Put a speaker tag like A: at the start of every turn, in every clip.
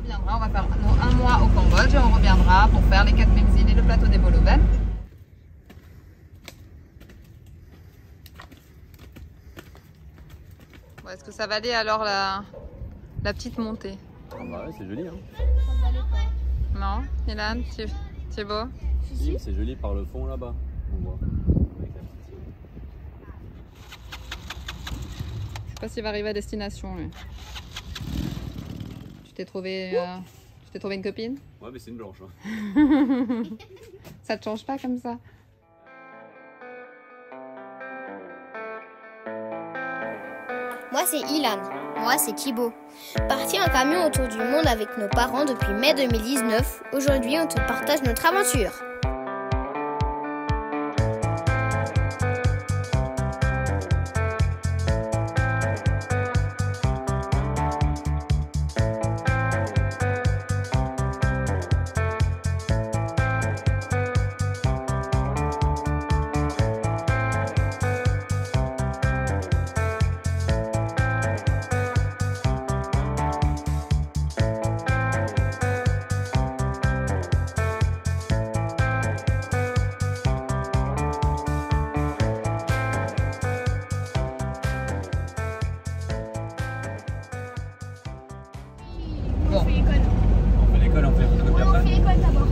A: reviendra, on va faire un mois au Cambodge et on reviendra pour faire les 4000 îles et le plateau des Boloven. Bon, est-ce que ça valait alors la petite montée?
B: Ah bah ouais, c'est joli hein.
A: Non, Ilan, c'est beau?
B: Si, c'est joli par le fond là-bas. On voit. Avec la petite île.
A: Je sais pas s'il va arriver à destination lui. Tu t'es trouvé une copine?
B: Ouais, mais c'est une blanche. Hein.
A: Ça te change pas comme ça?
C: Moi c'est Ilan. Moi c'est Thibaut. Parti en camion autour du monde avec nos parents depuis mai 2019, aujourd'hui on te partage notre aventure.
A: Bon.
B: On fait l'école, on fait la photocopie après.
C: l'école d'abord.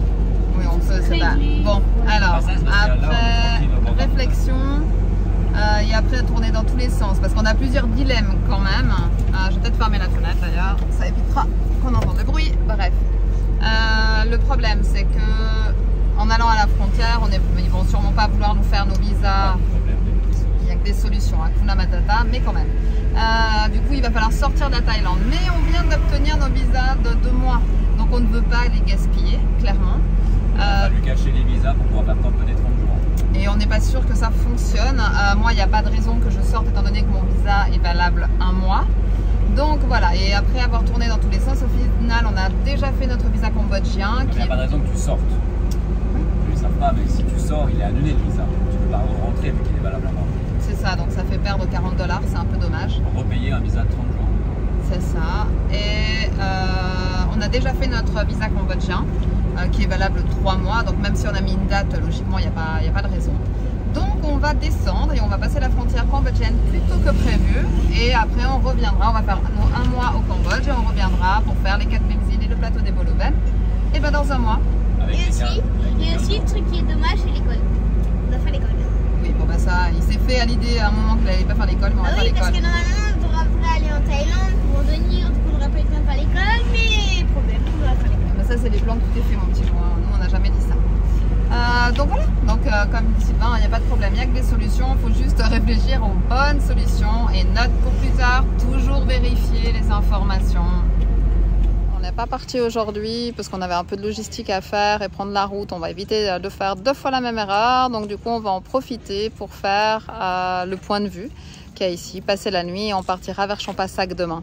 A: Oui, on peut, c'est pas. Bon, alors, après réflexion, et après tourner dans tous les sens, parce qu'on a plusieurs dilemmes quand même. Je vais peut-être fermer la fenêtre d'ailleurs, ça évitera qu'on entende de bruit. Bref, le problème c'est que en allant à la frontière, ils vont sûrement pas vouloir nous faire nos visas. Il n'y a que des solutions, Hakuna Matata, mais quand même. Du coup, il va falloir sortir de la Thaïlande. Mais on vient d'obtenir nos visas de 2 mois. Donc on ne veut pas les gaspiller, clairement.
B: On va lui cacher les visas pour pouvoir faire tamponner 30 jours.
A: Et on n'est pas sûr que ça fonctionne. Moi, il n'y a pas de raison que je sorte étant donné que mon visa est valable 1 mois. Donc voilà, et après avoir tourné dans tous les sens, au final, on a déjà fait notre visa cambodgien.
B: Il n'y a pas de raison que tu sortes. Ils ne savent pas, mais si tu sors, il est annulé le visa. Tu ne peux pas rentrer vu qu'il est valable à mort.
A: C'est ça, donc ça fait perdre 40 $, c'est un peu dommage.
B: Repayer un visa de 30 jours.
A: C'est ça. Et on a déjà fait notre visa cambodgien qui est valable 3 mois. Donc même si on a mis une date, logiquement, il n'y a pas de raison. Donc on va descendre et on va passer la frontière cambodgienne plus tôt que prévu. Et après on reviendra, on va faire un mois au Cambodge et on reviendra pour faire les 4000 îles et le plateau des Boloven. Et bien dans un mois.
C: Et aussi, le truc qui est dommage, c'est l'école. On doit faire l'école.
A: Oui, bon bah ça, il s'est fait à l'idée à un moment qu'il n'allait pas faire l'école, mais on va faire
C: Oui, parce
A: l'école.
C: que normalement, on devrait aller en Thaïlande pour revenir, donc on n'aura pas eu le temps de faire l'école, mais problème, on devrait faire l'école.
A: Mais ça c'est les plans que tout est fait mon petit joint, nous on n'a jamais dit ça. Donc voilà, donc comme dit Sylvain, il n'y a pas de problème, il n'y a que des solutions, il faut juste réfléchir aux bonnes solutions et note pour plus tard, toujours vérifier les informations. On n'est pas parti aujourd'hui parce qu'on avait un peu de logistique à faire et prendre la route, on va éviter de faire 2 fois la même erreur, donc du coup on va en profiter pour faire le point de vue qu'il y a ici, passer la nuit et on partira vers Champasak demain.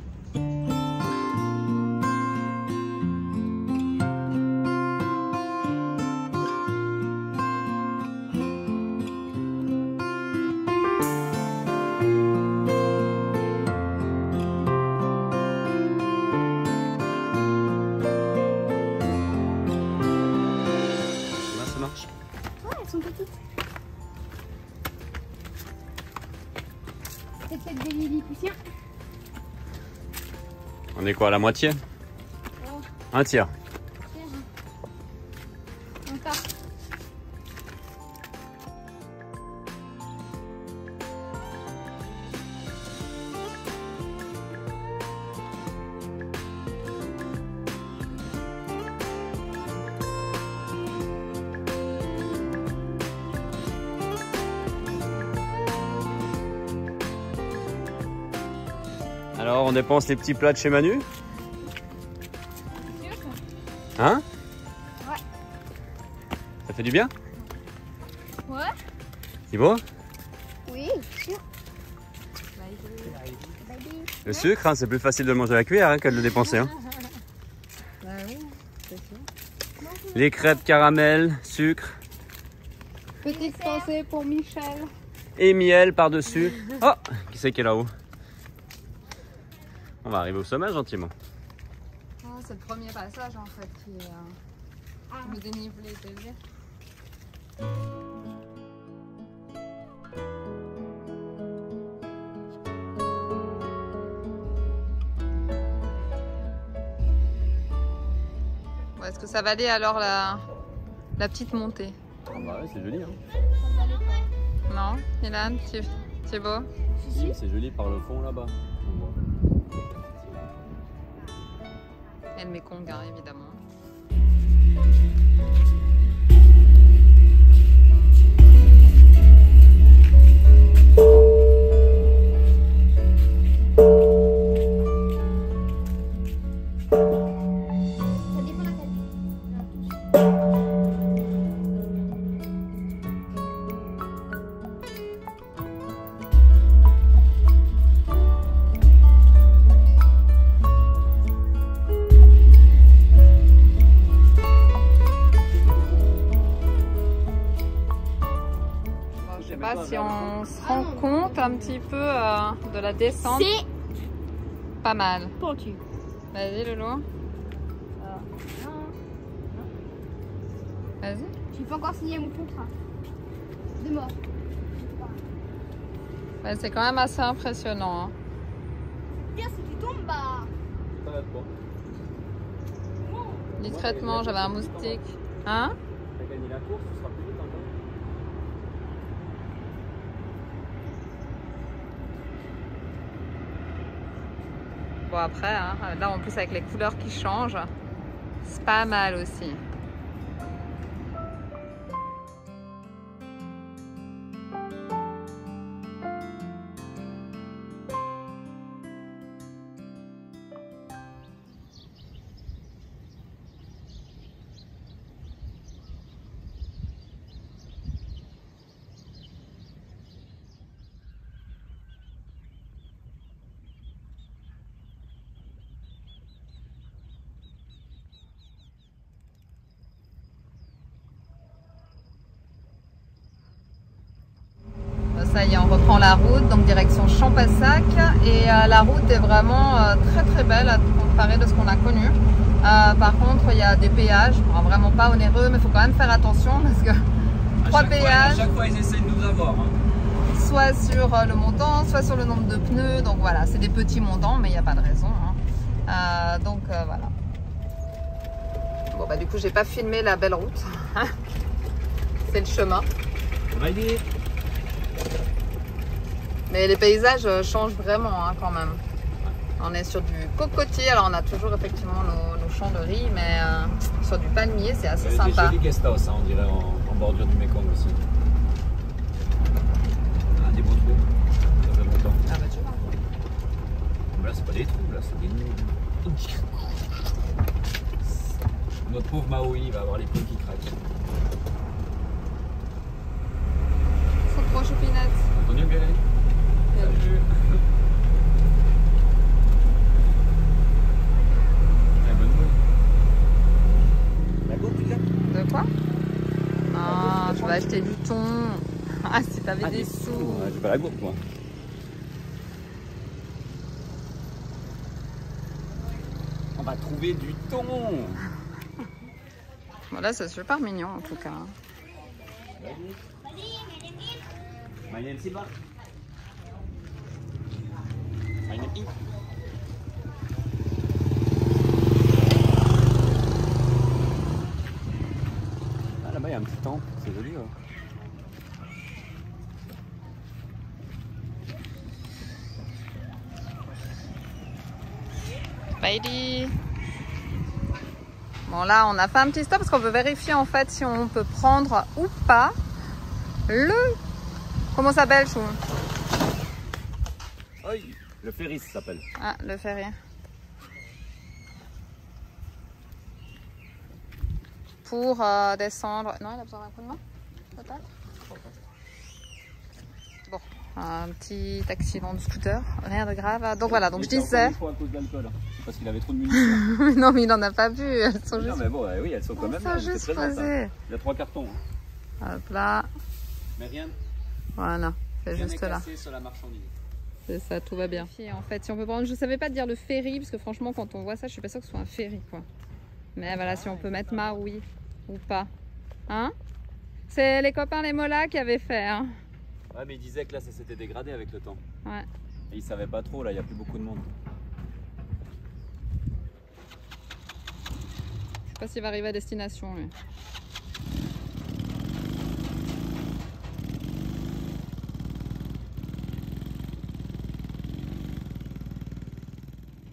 C: C'est peut-être des lilliputiens.
B: On est quoi, à la moitié?
C: Oh.
B: Un tiers.
C: Encore.
B: Alors, on dépense les petits plats de chez Manu? Hein?
C: Ouais.
B: Ça fait du bien?
C: Ouais.
B: C'est beau?
C: Oui, sûr.
B: Le sucre, hein, c'est plus facile de le manger à la cuillère hein, que de le dépenser. Hein.
A: Bah oui, c'est sûr.
B: Les crêpes caramel, sucre
A: Petite pensée pour Michel.
B: et miel par-dessus. Oh, qui c'est qui est là-haut? On va arriver au sommet gentiment.
A: Oh, c'est le premier passage en fait qui est le dénivelé est élevé. Bon, est-ce que ça valait alors la petite montée?
B: Ah bah ouais, c'est joli. Hein.
A: Non, Ilan, c'est beau?
B: Si, c'est joli par le fond là-bas.
A: Et le Mekong, hein, évidemment. Si on se rend compte un petit peu de la descente,
C: c'est
A: pas mal.
C: pentu.
A: Vas-y Loulou. Vas-y.
C: J'ai pas encore signé mon contrat de mort.
A: Ouais, c'est quand même assez impressionnant. Hein.
C: Bien, si tu tombes, bah.
A: Discrètement, j'avais un moustique. Hein?
B: T'as gagné la course, tu seras plus vite encore.
A: Bon après, hein, là en plus avec les couleurs qui changent, c'est pas mal aussi. Ça y est, on reprend la route, donc direction Champassac. Et la route est vraiment très très belle à comparer de ce qu'on a connu. Par contre, il y a des péages, vraiment pas onéreux, mais il faut quand même faire attention parce que 3 péages.
B: À chaque fois, ils essaient de nous avoir. Hein.
A: Soit sur le montant, soit sur le nombre de pneus. Donc voilà, c'est des petits montants, mais il n'y a pas de raison. Hein. Donc voilà. Bon, bah du coup, j'ai pas filmé la belle route. C'est le chemin.
B: Allez.
A: Mais les paysages changent vraiment hein, quand même. On est sur du cocotier, alors on a toujours effectivement nos champs de riz, mais sur du palmier, c'est assez sympa.
B: Il y a des jolis guest house, hein, on dirait en bordure du Mekong aussi. Ah, des beaux trous. Ça fait longtemps.
A: Ah bah tu vois.
B: Mais là, c'est pas des trous, là, c'est des nœuds. Notre pauvre Maui va avoir les pneus qui craquent.
A: Faut trop choupinette.
B: Entendu, Gaël? Salut.
A: De quoi? Ah, je vais acheter du thon. Ah, si t'avais des sous.
B: Ouais, j'ai pas la gourde, moi. On va trouver du thon.
A: Bon, là, c'est super mignon en tout cas.
B: Ah, là-bas, il y a un petit temple, c'est joli. Ouais.
A: Bailey. Bon, là, on a fait un petit stop parce qu'on veut vérifier en fait si on peut prendre ou pas le. Comment ça s'appelle, Chou?
B: Oui, le ferry, ça s'appelle.
A: Ah, le ferry. Pour descendre. Non, il a besoin d'un coup de main, peut-être. Bon, un petit accident de scooter, rien de grave. Donc voilà, donc je disais.
B: À cause de l'alcool, parce qu'il avait trop de munitions.
A: Non, mais il n'en a pas bu. Elles sont juste.
B: Non, mais bon, oui, elles sont quand même.
A: Elles sont juste posées.
B: Il y a 3 cartons. Hein.
A: Hop là.
B: Mais rien.
A: Voilà, c'est
B: Rien
A: juste
B: n'est
A: là.
B: cassé sur la marchandise.
A: C'est ça, tout va bien. En fait, si on peut prendre, je savais pas dire le ferry, parce que franchement, quand on voit ça, je suis pas sûre que ce soit un ferry, quoi. Mais voilà, si on peut mettre Maui ou pas. Hein? C'est les copains les Mola qui avaient fait. Hein?
B: Ouais, mais ils disaient que là, ça s'était dégradé avec le temps.
A: Ouais.
B: Et ils savaient pas trop, là, il n'y a plus beaucoup de monde.
A: Je sais pas s'il va arriver à destination, lui.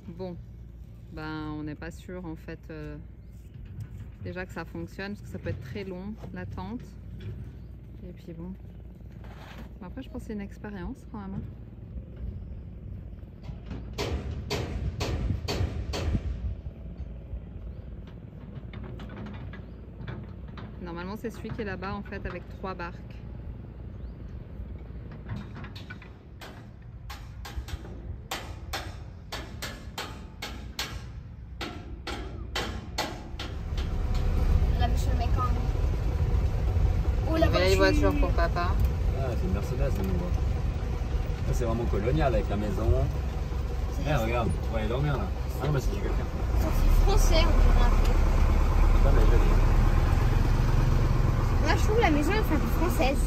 A: Bon, ben on n'est pas sûr en fait déjà que ça fonctionne parce que ça peut être très long l'attente. Et puis bon, après je pense que c'est une expérience quand même. Normalement c'est celui qui est là-bas en fait avec 3 barques. Vieille voiture pour papa.
B: Ah, c'est une Mercedes de nouveau. C'est vraiment colonial avec la maison. Eh, regarde, on va aller dormir là. Ah non, mais c'est chez quelqu'un.
C: C'est français, on dirait un peu.
B: Ah, mais joli.
C: Moi, je trouve la maison est un peu française.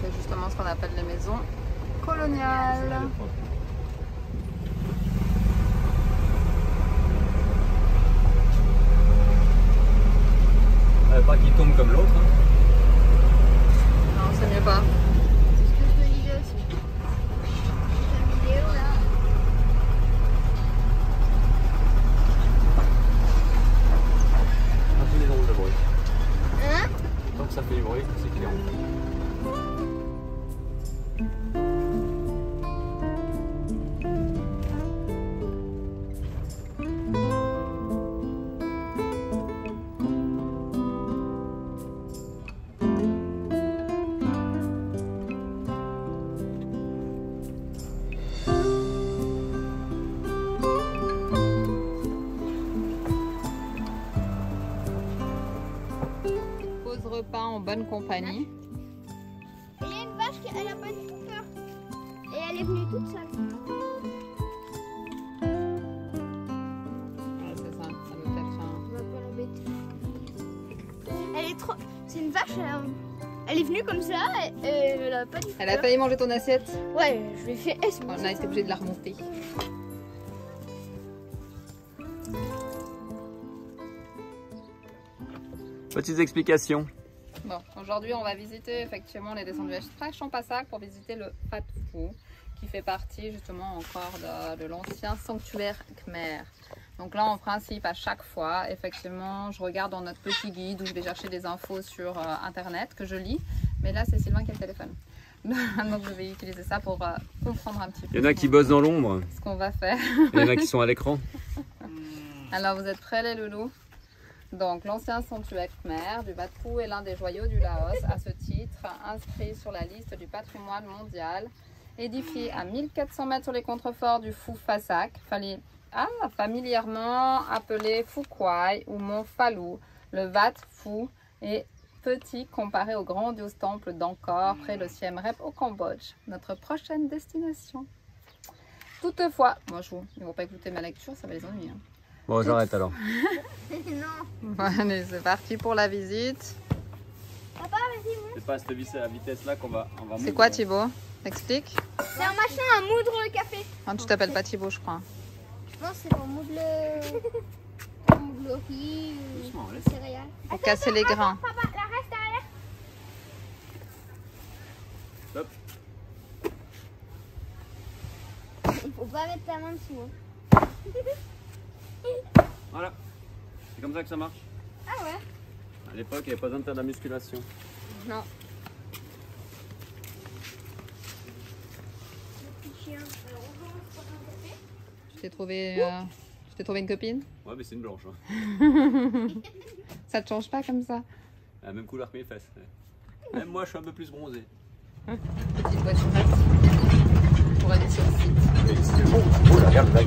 A: C'est justement ce qu'on appelle les maisons coloniales.
B: Pas qu'il tombe comme l'autre. Hein.
A: Non, c'est mieux pas.
C: C'est ce que je me disais aussi. La vidéo là.
B: Un peu des ronds de bruit.
C: Hein?
B: Tant que ça fait du bruit, c'est qu'il est rond.
A: Repas en bonne compagnie.
C: Il y a une vache qui elle a pas du tout peur. Et elle est venue toute seule.
A: Ouais, c'est ça, ça me fait faim.
C: On va pas l'embêter. Elle est trop. C'est une vache, elle est venue comme ça et elle a pas du tout
A: Elle a
C: peur.
A: failli manger ton assiette.
C: Ouais, je lui ai fait S.
A: On a été obligé de la remonter.
B: Petites explications.
A: Bon, aujourd'hui on va visiter, effectivement, on est descendu à Champasac pour visiter le Wat Phu, qui fait partie justement encore de l'ancien sanctuaire Khmer. Donc là, en principe, à chaque fois, effectivement, je regarde dans notre petit guide où je vais chercher des infos sur internet que je lis. Mais là, c'est Sylvain qui a le téléphone. Donc je vais utiliser ça pour comprendre un petit peu.
B: Il y en a qui bossent dans l'ombre.
A: Ce qu'on va faire.
B: Il y en a qui sont à l'écran.
A: Alors, vous êtes prêts les loulous? Donc, l'ancien sanctuaire Khmer du Wat Phu est l'un des joyaux du Laos, à ce titre, inscrit sur la liste du patrimoine mondial. Édifié à 1400 mètres sur les contreforts du Phu Phasak, familièrement appelé Phu Quai ou Mont Phalu, le Wat Phu est petit comparé au grandiose temple d'Angkor près de Siem Reap au Cambodge, notre prochaine destination. Toutefois, moi ils ne vont pas écouter ma lecture, ça va les ennuyer. Hein.
B: Bon, j'arrête alors.
C: Non.
A: Bon, allez, c'est parti pour la visite.
C: Papa, vas-y, monte.
B: C'est pas à cette vitesse-là qu'on va.
A: C'est quoi Thibaut? Explique.
C: C'est un machin à moudre le café.
A: Non, tu t'appelles pas Thibaut, je crois.
C: Je pense que c'est pour moudre le riz ou les céréales.
A: Pour casser les grains.
C: Papa, la reste derrière.
B: Hop.
C: Il faut pas mettre ta main dessous.
B: Voilà. C'est comme ça que ça marche.
C: Ah ouais?
B: À l'époque, il n'y avait pas besoin de faire de la musculation.
C: Non.
A: Je t'ai trouvé une copine.
B: Ouais, mais c'est une blanche. Hein.
A: Ça te change pas comme ça?
B: La même couleur que mes fesses. Même moi, je suis un peu plus bronzé.
A: Petite voiturette pour aller sur le site.
B: C'est bon. Oh, regarde le lac.